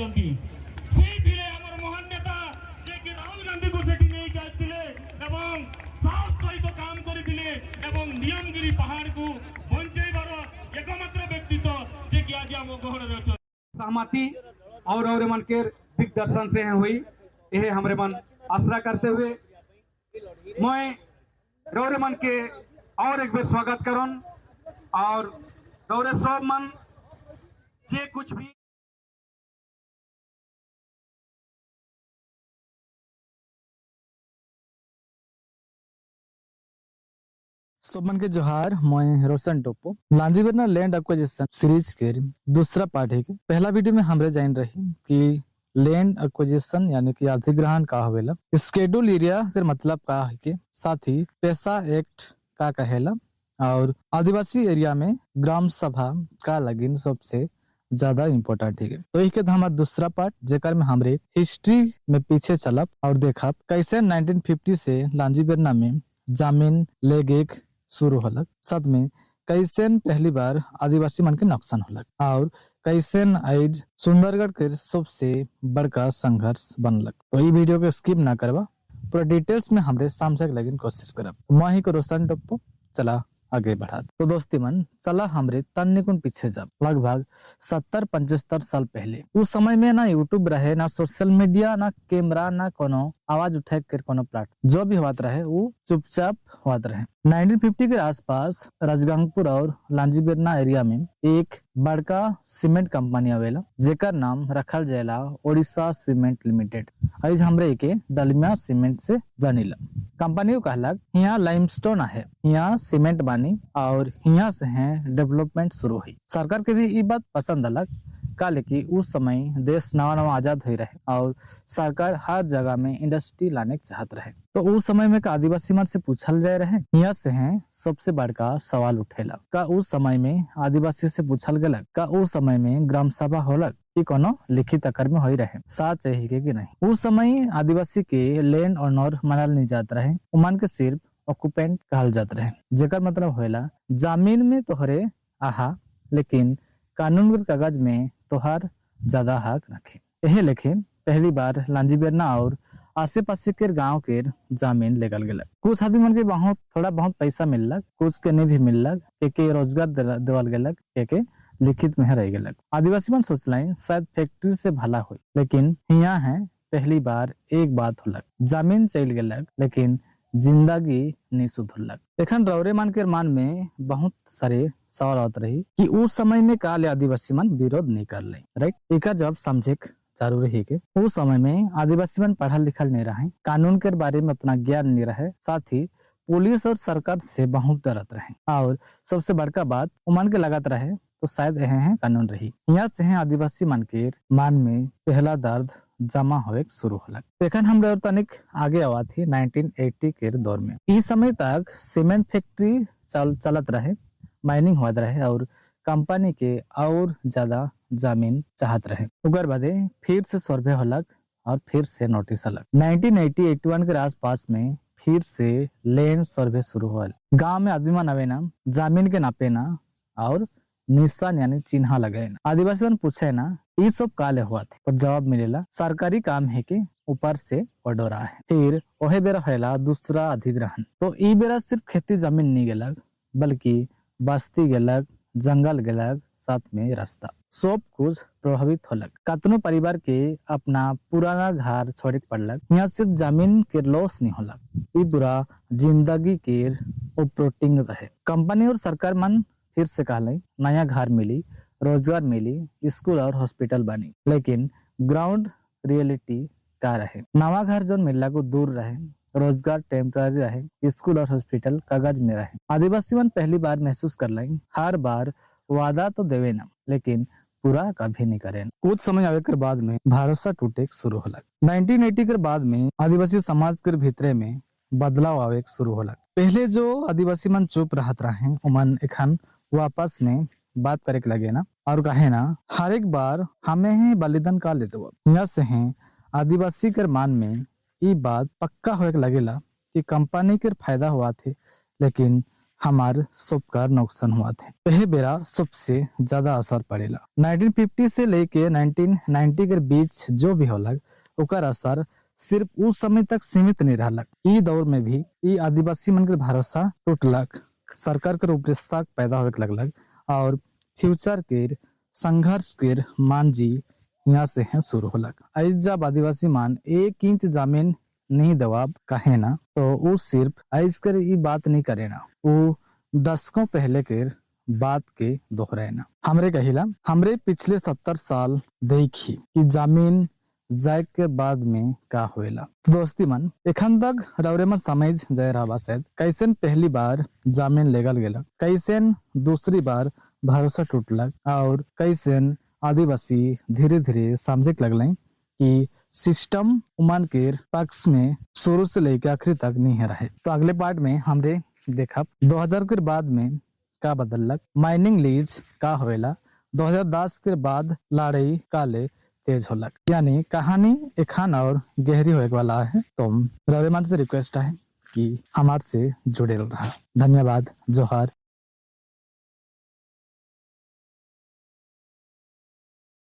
दियंती সেই ভিড়ে আমার মহান নেতা যে কি রাহুল গান্ধী को সেটি নেই যাইতিলে এবং সাহস সহিত কাম করিতিলে এবং নিয়মগিরি পাহাড়କୁ ବଞ୍ଚେଇବାର एकमात्र व्यक्तित्व जे कि आज हम गहरे अछन सहमति और मन के दिग्दर्शन से हुई यह हमरे मन आसरा करते हुए मैं रौरे मन के और एक बार स्वागत करन और रौरे सब मन जे कुछ भी सबमन के जोहार मैं रोशन टोपो लांजीबेरना लैंड एक्विजिशन सीरीज के दूसरा पार्ट है। पहला वीडियो में हमरे जान रही कि लैंड एक्विजिशन यानी कि अधिग्रहण का होवेला, स्केड्यूल एरिया के मतलब का है के साथ ही पैसा एक्ट का कहेला और आदिवासी एरिया में ग्राम सभा का लगिन सबसे ज्यादा इम्पोर्टेंट है। तो एक हमारा दूसरा पार्ट जेकर में हमरे हिस्ट्री में पीछे चलब और देखब कैसे 1950 से लांजीबेरना में जमीन लेगेक शुरू होलक, साथ में कैसेन पहली बार आदिवासी मन के नुकसान होलक और कैसेन आज सुंदरगढ़ के सबसे बड़का संघर्ष बनलक। तो ये वीडियो को स्किप ना करवा, पूरा डिटेल्स में हमरे समझे के लगिन कोशिश करब। मैं ही को रोशन टप्पो चला आगे बढ़ा। तो दोस्ती मन चला हमरे तन्निकुन पीछे जब लगभग 70-75 साल पहले उस समय में ना यूट्यूब रहे, ना सोशल मीडिया, ना कैमरा, ना कोनो आवाज उठे कर कोनो प्लाट जो भी होत रहे वो चुपचाप होत रहे। 1950 के आसपास राजगंगपुर और लांजीबेरना एरिया में एक बड़का सीमेंट कंपनी आवेला जेकर नाम रखल जाएला ओडिशा सीमेंट लिमिटेड। आज हमरे के डलमिया सीमेंट से जानिला। कंपनी को कहलक यहाँ लाइमस्टोन है, यहाँ सीमेंट बानी और यहाँ से है डेवलपमेंट शुरू हुई। सरकार के भी ये बात पसंद अलग काले की उस समय देश नवा नवा आजाद हो रहे और सरकार हर जगह में इंडस्ट्री लाने चाहत रहे। तो उस समय में का आदिवासी मन से पूछल जाए रहे, यहाँ से है सबसे बड़का सवाल उठेला का उस समय में आदिवासी से पूछल गलक का उस समय में ग्राम सभा होलक कि कोनो लिखित आकार में हो रहे साथ चाहिए कि नहीं। उस समय आदिवासी के लैंड ऑनर मानल नहीं जात रहे, उमान के सिर्फ ऑक्यूपेंट कहल जात रहे जेकर मतलब होएला जमीन में तोहरे आहा लेकिन कानून के कागज में तोहार ज्यादा हक रखे। यह लेकिन पहली बार लांजीबेरना और आसे पासे के गांव के जमीन लेगल गलक। कुछ आदमी मन के बहुत थोड़ा बहुत पैसा मिललक, कुछ के नहीं भी मिललक, के रोजगार देवल गलक, के लिखित में रह गलक। आदिवासी मन सोचलाइन शायद फैक्ट्री से भला हो, लेकिन यहाँ है पहली बार एक बात होलक जमीन चल गलक लेकिन जिंदगी नहीं सुधरलक। एखन रौरे मन के मान में बहुत सारे सवाल आत रही कि उस समय में काले आदिवासी मन विरोध नहीं कर ले, राइट। एक जब समझे जरूरी है कि उस समय में आदिवासी मन पढ़ल लिखल नहीं रहे, कानून के बारे में उतना ज्ञान नहीं रहे, साथ ही पुलिस और सरकार से बहुत डरत रहे और सबसे बड़का बात उमन के लगत रहे तो शायद यह है कानून रही। यहाँ से है आदिवासी मन के मान में पहला दर्द जमा होए शुरू होलक। लेकिन हम तनिक आगे आवा थी 1980 के दौर में। इस समय तक सीमेंट फैक्ट्री चलत रहे, माइनिंग होत रहे और कंपनी के और ज्यादा जमीन चाहत रहे। उगर बादे फिर से सर्वे होलक और फिर से नोटिस अलग 1980-81 के आसपास में फिर से लैंड सर्वे शुरू होल। गांव में आदमी मन आवे ना, जमीन के नापे ना और निशान यानी चिन्ह लगे ना। आदिवासी मन पूछे ना ये सब काले हुआ थे, तो जवाब मिलेला सरकारी काम है के ऊपर से ऑर्डर रहा है। फिर वही बेरा होला दूसरा अधिग्रहण। तो ई बेरा सिर्फ खेती जमीन नहीं गलक बल्कि बस्ती गलक, जंगल गलक, साथ में रास्ता सब कुछ प्रभावित होलक। कतनो परिवार के अपना पुराना घर छोड़े पड़लक। यहाँ सिर्फ जमीन के लॉस नहीं होलक, ये पूरा जिंदगी के ऑपरेटिंग रहे। कंपनी और सरकार मन फिर से कहले नया घर मिली, रोजगार मिली, स्कूल और हॉस्पिटल बनी, लेकिन ग्राउंड रियलिटी का रहे। नवा घर जो मिलला को दूर रहे, रोजगार टेम्पररी रहे, स्कूल और हॉस्पिटल कागज में रहे। आदिवासी मन पहली बार महसूस कर लाई हर बार वादा तो देवे ना लेकिन पूरा कभी नहीं करे। कुछ समय आवे के बाद में भरोसा टूटे शुरू होला। 1980 के बाद में आदिवासी समाज के भीतरे में बदलाव आवे शुरू होला। पहले जो आदिवासी मन चुप रहत रहे उमन एखन वापस में बात करे के लगे ना और कहे ना हर एक बार हमें ही बलिदान का लेते वो। यहाँ से है आदिवासी के मान में ये बात पक्का होए के लगेला कि कंपनी के फायदा हुआ थे लेकिन हमार सबका नुकसान हुआ थे। यह बेरा सबसे ज्यादा असर पड़ेला। 1950 से लेके 1990 के बीच जो भी होला ओकर असर सिर्फ उस समय तक सीमित नहीं रहलक। ई दौर में भी ई आदिवासी मन के भरोसा टूटलक, सरकार के ऊपर शक पैदा होने लगलक और फ्यूचर के संघर्ष के मांझी यहाँ से है शुरू होलक। आज जब आदिवासी मान 1 इंच जमीन नहीं दबाब कहे ना तो वो सिर्फ आज कर ये बात नहीं करे ना, वो दशकों पहले के बात के दोहराए ना। हमरे कहिला हमरे पिछले 70 साल देखी कि जमीन जाए के बाद में का होएला। तो दोस्ती मन एखन तक रौरे मन समझ जाए रहा शायद कैसे पहली बार जमीन लेगल गेलक, कैसे दूसरी बार भरोसा टूटलक और कैसे आदिवासी धीरे धीरे समझे लगल कि सिस्टम उमन के पक्ष में शुरू से लेकर आखिरी तक नहीं रहे। तो अगले पार्ट में हमरे देखा 2000 के बाद में का बदलक, माइनिंग लीज का होएला, 2010 के बाद लड़ाई काले तेज होलक। यानी कहानी एखान और गहरी होए वाला है। तो रौरेमान से रिक्वेस्ट है कि हमारे से जुड़े रहा। धन्यवाद। जोहार।